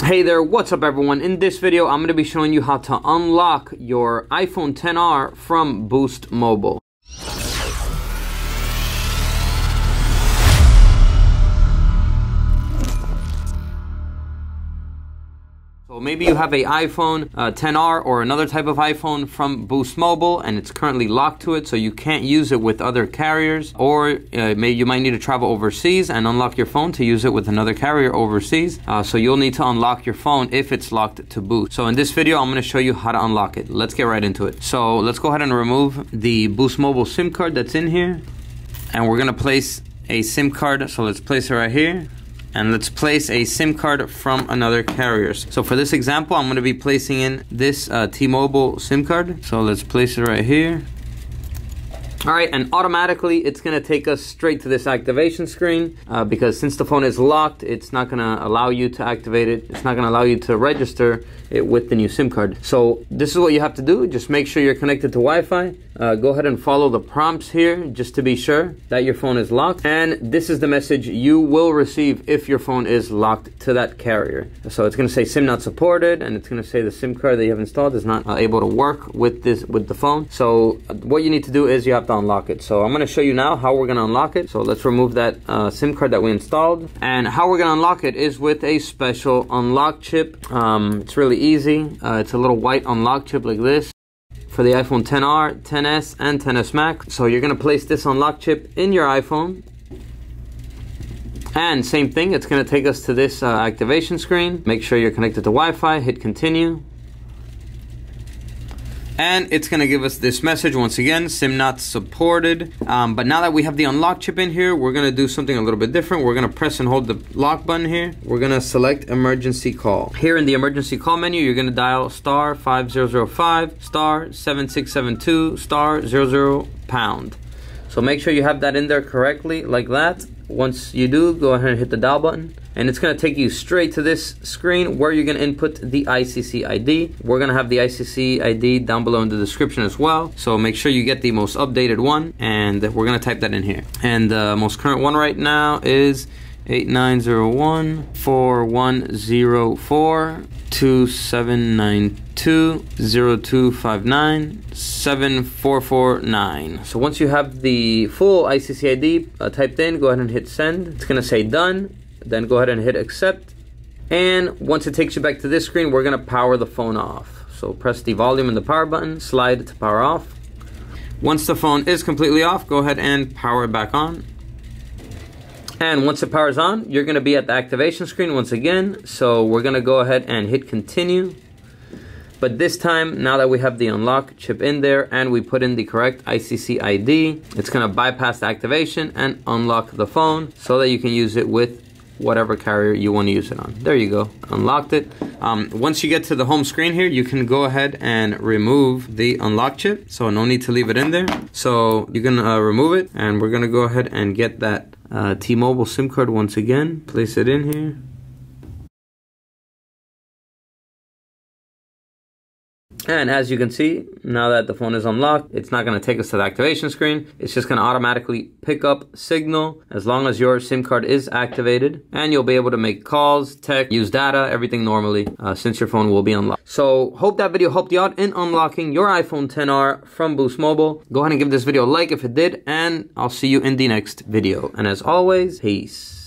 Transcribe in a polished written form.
Hey there, what's up everyone? In this video, I'm going to be showing you how to unlock your iPhone XR from Boost Mobile. So maybe you have a iPhone XR or another type of iPhone from Boost Mobile and it's currently locked to it, so you can't use it with other carriers, or maybe you might need to travel overseas and unlock your phone to use it with another carrier overseas. So you'll need to unlock your phone if it's locked to Boost. So in this video, I'm going to show you how to unlock it. Let's get right into it. So let's go ahead and remove the Boost Mobile SIM card that's in here, and we're going to place a SIM card. So let's place it right here. And let's place a SIM card from another carrier. So for this example, I'm going to be placing in this T-Mobile SIM card. So let's place it right here. All right, and automatically it's going to take us straight to this activation screen because since the phone is locked, it's not going to allow you to activate it. It's not going to allow you to register it with the new SIM card. So this is what you have to do. Just make sure you're connected to Wi-Fi. Go ahead and follow the prompts here just to be sure that your phone is locked. And this is the message you will receive if your phone is locked to that carrier. So it's going to say SIM not supported, and it's going to say the SIM card that you have installed is not able to work with the phone. So what you need to do is you have to unlock it. So I'm going to show you now how we're going to unlock it. So let's remove that SIM card that we installed. And how we're going to unlock it is with a special unlock chip. It's really easy. It's a little white unlock chip like this for the iPhone XR, XS, and XS Max. So you're going to place this unlock chip in your iPhone. And same thing, it's going to take us to this activation screen. Make sure you're connected to Wi-Fi, hit continue. And it's going to give us this message once again, SIM not supported. But now that we have the unlock chip in here, we're going to do something a little bit different. We're going to press and hold the lock button here. We're going to select emergency call. Here in the emergency call menu, you're going to dial star 5005 star 7672 star 00 pound. So make sure you have that in there correctly like that. Once you do, go ahead and hit the dial button, and it's going to take you straight to this screen where you're going to input the ICC ID. We're going to have the ICC ID down below in the description as well, so make sure you get the most updated one, and we're going to type that in here. And the most current one right now is 8901-4104-2792-0259-7449. So once you have the full ICC ID typed in, go ahead and hit send. It's going to say done. Then go ahead and hit accept. And once it takes you back to this screen, we're going to power the phone off. So press the volume and the power button, slide to power off. Once the phone is completely off, go ahead and power it back on. And once it powers on, you're going to be at the activation screen once again. So we're going to go ahead and hit continue. But this time, now that we have the unlock chip in there and we put in the correct ICC ID, it's going to bypass the activation and unlock the phone so that you can use it with whatever carrier you want to use it on. There you go, unlocked it. Once you get to the home screen here, you can go ahead and remove the unlock chip. So no need to leave it in there. So you can remove it, and we're going to go ahead and get that T-Mobile SIM card once again. Place it in here. And as you can see, now that the phone is unlocked, it's not going to take us to the activation screen. It's just going to automatically pick up signal as long as your SIM card is activated. And you'll be able to make calls, text, use data, everything normally since your phone will be unlocked. So hope that video helped you out in unlocking your iPhone XR from Boost Mobile. Go ahead and give this video a like if it did, and I'll see you in the next video. And as always, peace.